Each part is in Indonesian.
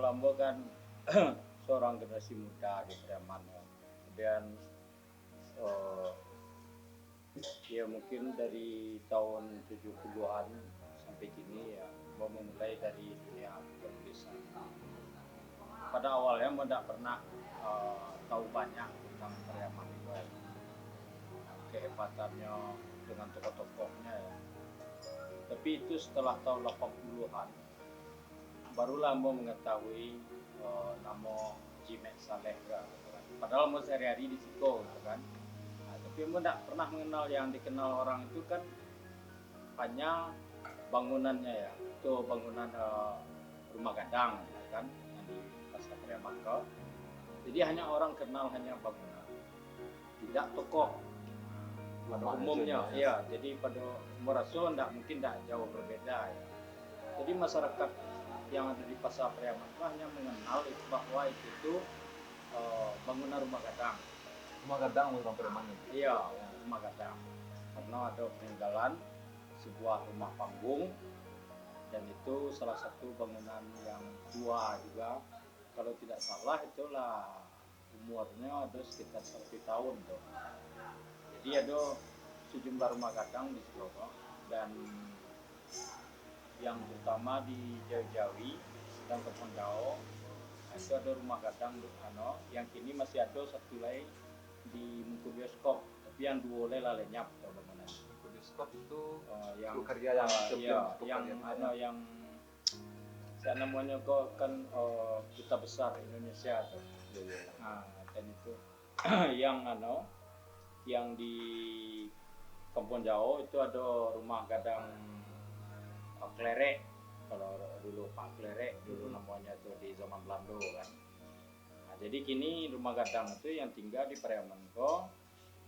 Ambo kan seorang generasi muda di Preman ya. Kemudian eh, ya mungkin dari tahun 70-an sampai kini ya mau memulai dari dunia penulisan. Pada awalnya mau tidak pernah tahu banyak tentang Preman itu ya. Kehebatannya dengan tokoh-tokohnya ya. Tapi itu setelah tahun 80-an barulah mau mengetahui nama Jimek Saleh kan. Padahal mau sehari-hari di situ kan. Nah, tapi mau tidak pernah mengenal yang dikenal orang itu kan hanya bangunannya ya. Itu bangunan rumah gadang kan yang di Pasar Priaman. Jadi hanya orang kenal hanya bangunan, tidak tokoh pada umumnya ya. Jadi pada Muraso tidak mungkin tidak jauh berbeda ya. Jadi masyarakat yang ada di Pasar Priaman itu hanya mengenal itu bahwa itu bangunan rumah gadang. Rumah gadang rumah Preman itu. Iya, rumah gadang. Karena ada peninggalan sebuah rumah panggung dan itu salah satu bangunan yang tua juga. Kalau tidak salah itulah umurnya ada sekitar 1 tahun tuh. Jadi ada sejumlah rumah gadang di situ dan yang utama di Jawi dan Kebon Dao itu ada rumah gadang yang kini masih ada satu lagi di Mungku Bioskop, tapi yang dua lah lenyap bangunan. Mungku Bioskop itu yang karya yang saya namanya kok kan Duta Besar Indonesia tuh. Nah, dan itu yang di Kampung Jauh itu ada rumah gadang Klerek. Kalau dulu Pak Klerek dulu namanya itu di zaman Belanda kan. Nah, jadi kini rumah gadang itu yang tinggal di Priaman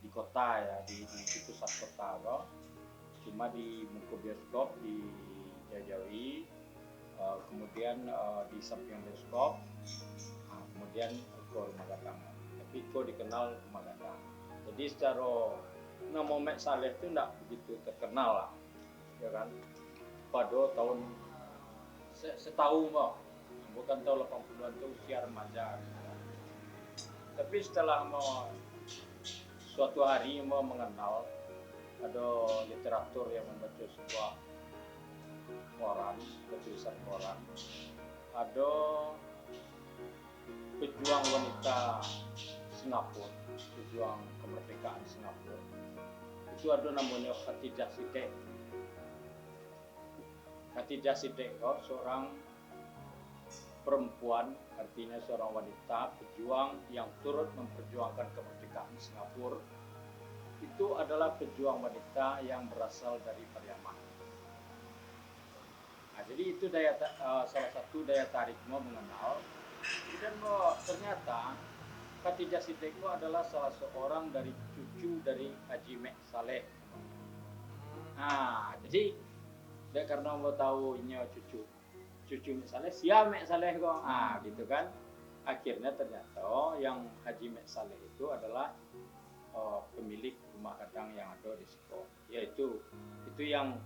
di kota ya, di pusat kota kok. Cuma di Mungku Bioskop di Jawi, kemudian di samping bioskop, kemudian ke rumah gadang. Tapi itu dikenal rumah gadang. Jadi secara nama Mek Saleh itu tidak begitu terkenal lah, ya kan? Pada tahun setahu mbak, bukan tahun 80-an itu usia remaja. Tapi setelah mau suatu hari mau mengenal ada literatur yang membaca sebuah koran, tulisan koran, ada pejuang wanita Singapura, pejuang kemerdekaan Singapura. Itu ada namanya Khatijah Siddiq. Khatijah Siddiq seorang perempuan, artinya seorang wanita pejuang yang turut memperjuangkan kemerdekaan Singapura. Itu adalah pejuang wanita yang berasal dari Pariaman. Nah, jadi itu salah satu daya tarik mau mengenal. Dan ternyata Khatijah Siddiq adalah salah seorang dari cucu dari Haji Mek Saleh. Nah, jadi dia karena mau tahu ini cucu Mek Saleh, siapa Mek Saleh kok? Gitu kan. Akhirnya ternyata yang Haji Mek Saleh itu adalah pemilik rumah gadang yang ada di situ. Yaitu itu yang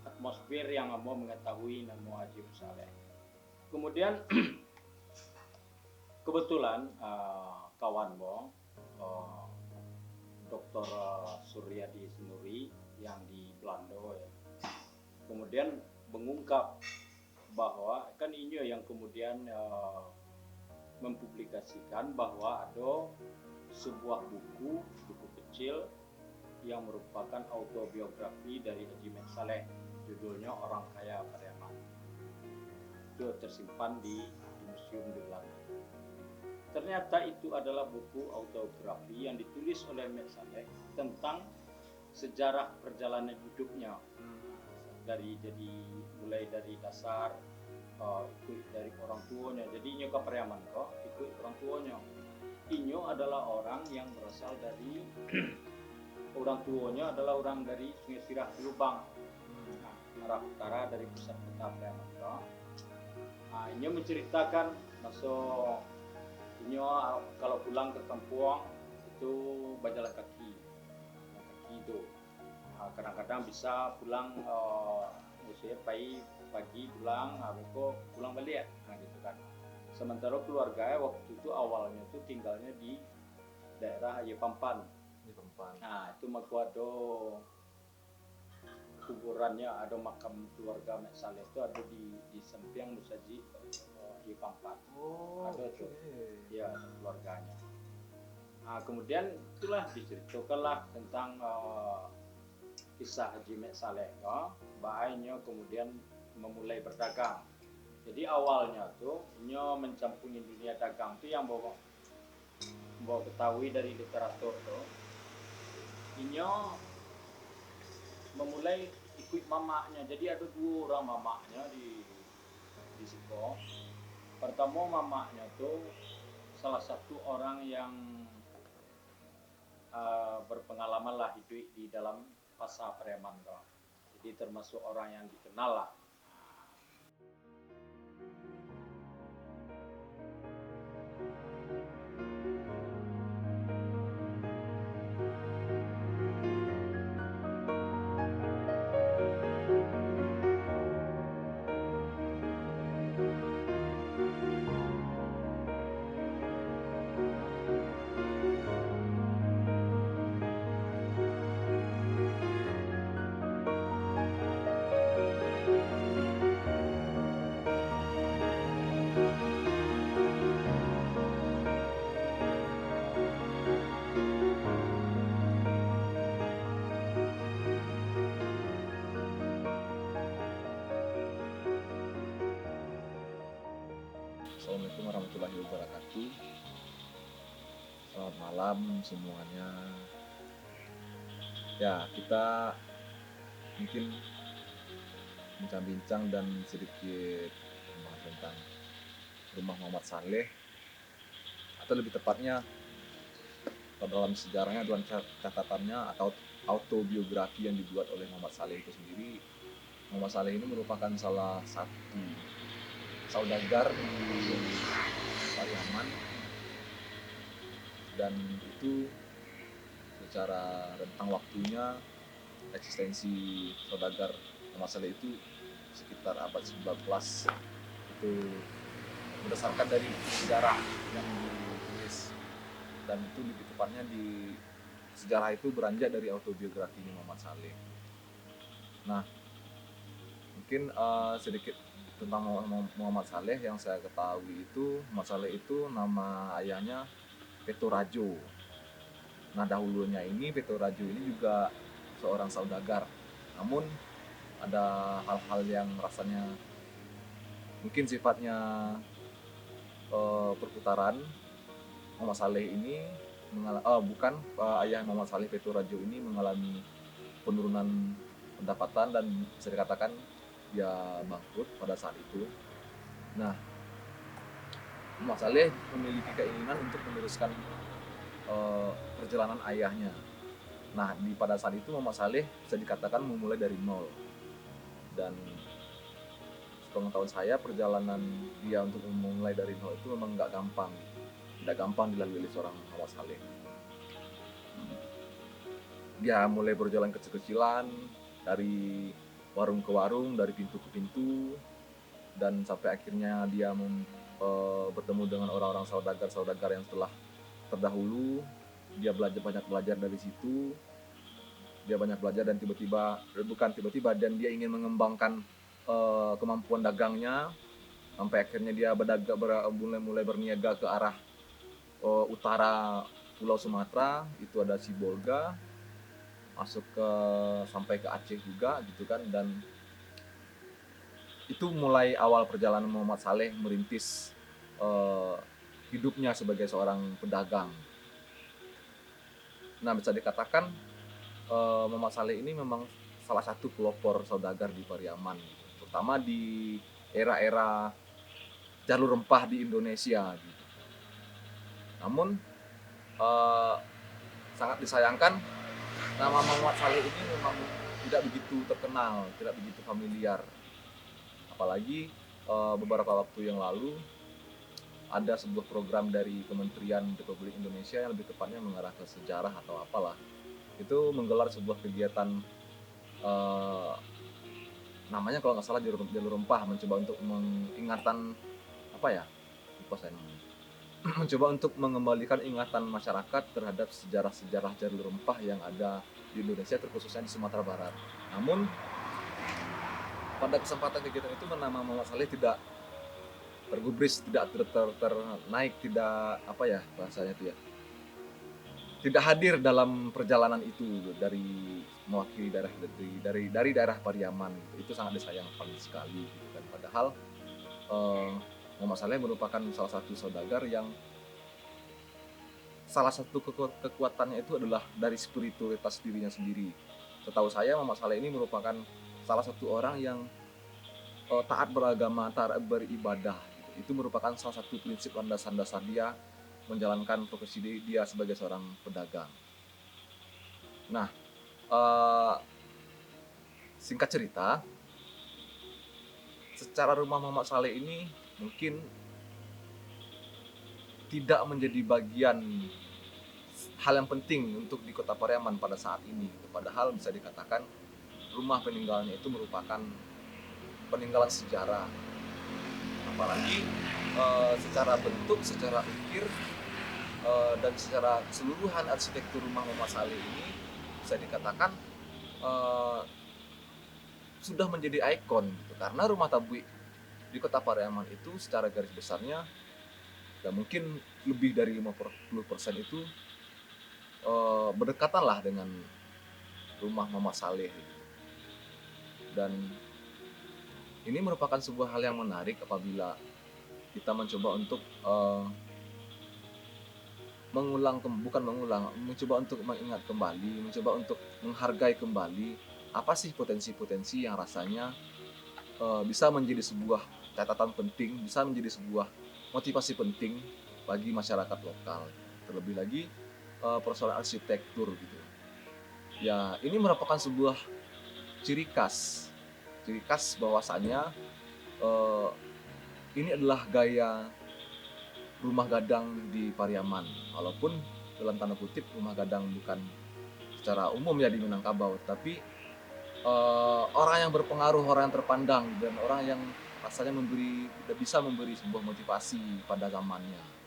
atmosfer yang mau mengetahui nama Haji Mek Saleh. Kemudian kebetulan kawan Dr. Suryadi Senuri yang di Belanda ya. Kemudian mengungkap bahwa kan ini yang kemudian mempublikasikan bahwa ada sebuah buku kecil yang merupakan autobiografi dari Haji Mek Saleh, judulnya Orang Kaya Pariaman. Itu tersimpan di museum di Belanda. Ternyata itu adalah buku autobiografi yang ditulis oleh Mek Saleh tentang sejarah perjalanan hidupnya mulai dari dasar ikut dari orang tuanya. Jadi Inyo ke Pariaman ikut orang tuanya. Inyo adalah orang yang berasal dari orang tuanya adalah orang dari Sungai Sirah Lubang, arah utara dari pusat kota Pariaman. Inyo menceritakan masuk Inyo kalau pulang ke kampung itu berjalan kaki itu. Kadang-kadang bisa pulang misalnya pagi pulang, pulang balik gitu kan. Sementara keluarganya waktu itu awalnya tuh tinggalnya di daerah Yepampan. Di tempat. Nah itu maka ada kuburannya, ada makam keluarga Mek Saleh itu ada di Sempiang Nusaji Yepampan. Oh, Ada oke. tuh. Ya keluarganya. Nah, kemudian itulah diceritakanlah tentang kisah Haji Mek Saleh, ya. Mbak Ainnya kemudian memulai berdagang. Jadi awalnya tuh nyo mencampuri dunia dagang tuh yang bawa ketahui dari literatur tuh. Inyo memulai ikut mamaknya. Jadi ada dua orang mamaknya di situ. Pertama mamaknya tuh salah satu orang yang berpengalaman lah hidup di dalam pasar Preman tuh. Jadi termasuk orang yang dikenal lah. Assalamualaikum warahmatullahi wabarakatuh. Selamat malam semuanya. Ya, kita mungkin bincang-bincang dan sedikit membahas tentang rumah Muhammad Saleh, atau lebih tepatnya dalam sejarahnya, dalam catatannya atau autobiografi yang dibuat oleh Muhammad Saleh itu sendiri. Muhammad Saleh ini merupakan salah satu saudagar di Pariaman, dan itu secara rentang waktunya eksistensi saudagar Muhammad Saleh itu sekitar abad 19. Itu berdasarkan dari sejarah yang ditulis, dan itu lebih tepatnya di sejarah itu beranjak dari autobiografinya Muhammad Saleh. Nah, mungkin sedikit tentang Muhammad Saleh yang saya ketahui itu, Muhammad Saleh itu nama ayahnya Petorajo. Nah, dahulunya ini Petorajo ini juga seorang saudagar. Namun ada hal-hal yang rasanya mungkin sifatnya perputaran. Muhammad Saleh ini ayah Muhammad Saleh Petorajo ini mengalami penurunan pendapatan dan bisa dikatakan dia bangkrut pada saat itu. Nah, Muhammad Saleh memiliki keinginan untuk meneruskan perjalanan ayahnya. Nah, pada saat itu Muhammad Saleh bisa dikatakan memulai dari nol. Dan sepengetahuan saya, perjalanan dia untuk memulai dari nol itu memang nggak gampang. Tidak gampang dilalui oleh seorang Muhammad Saleh. Dia mulai berjalan kecil-kecilan, dari warung ke warung, dari pintu ke pintu, dan sampai akhirnya dia bertemu dengan orang-orang saudagar yang telah terdahulu. Dia banyak belajar dari situ. Dia banyak belajar dan dan dia ingin mengembangkan kemampuan dagangnya, sampai akhirnya dia mulai berniaga ke arah utara Pulau Sumatera. Itu ada Sibolga, masuk sampai ke Aceh juga gitu kan. Dan itu mulai awal perjalanan Muhammad Saleh merintis hidupnya sebagai seorang pedagang. Nah, bisa dikatakan Muhammad Saleh ini memang salah satu pelopor saudagar di Pariaman, terutama di era-era jalur rempah di Indonesia gitu. Namun sangat disayangkan, nama Muhammad Saleh ini memang tidak begitu terkenal, tidak begitu familiar. Apalagi beberapa waktu yang lalu ada sebuah program dari Kementerian Republik Indonesia yang lebih tepatnya mengarah ke sejarah atau apalah, itu menggelar sebuah kegiatan namanya kalau nggak salah jalur rempah, mencoba untuk apa saya namanya, mencoba untuk mengembalikan ingatan masyarakat terhadap sejarah-sejarah jalur rempah yang ada di Indonesia, terkhususnya di Sumatera Barat. Namun pada kesempatan kegiatan itu nama Muhammad Saleh tidak tergubris, tidak naik, tidak apa ya bahasanya itu ya, tidak hadir dalam perjalanan itu dari mewakili dari daerah Pariaman. Itu sangat disayangkan sekali gitu kan. Padahal Muhammad Saleh merupakan salah satu saudagar yang salah satu kekuatannya itu adalah dari spiritualitas dirinya sendiri. Setahu saya Muhammad Saleh ini merupakan salah satu orang yang taat beragama, taat beribadah. Itu merupakan salah satu prinsip landasan dasar dia menjalankan profesi dia sebagai seorang pedagang. Nah, singkat cerita, secara rumah Muhammad Saleh ini mungkin tidak menjadi bagian hal yang penting untuk di Kota Pariaman pada saat ini. Padahal bisa dikatakan rumah peninggalannya itu merupakan peninggalan sejarah. Apalagi secara bentuk, secara ukir, dan secara keseluruhan arsitektur rumah Muhammad Saleh ini bisa dikatakan sudah menjadi ikon gitu. Karena rumah Tabui di Kota Pariaman itu secara garis besarnya dan mungkin lebih dari 50% itu berdekatan lah dengan rumah Muhammad Saleh gitu. Dan ini merupakan sebuah hal yang menarik apabila kita mencoba untuk mencoba untuk mengingat kembali, mencoba untuk menghargai kembali apa sih potensi-potensi yang rasanya bisa menjadi sebuah catatan penting, bisa menjadi sebuah motivasi penting bagi masyarakat lokal. Terlebih lagi persoalan arsitektur gitu. Ya, ini merupakan sebuah ciri khas bahwasannya ini adalah gaya rumah gadang di Pariaman. Walaupun dalam tanda kutip rumah gadang bukan secara umum ya di Minangkabau, tapi orang yang berpengaruh, orang yang terpandang, dan orang yang rasanya bisa memberi sebuah motivasi pada zamannya.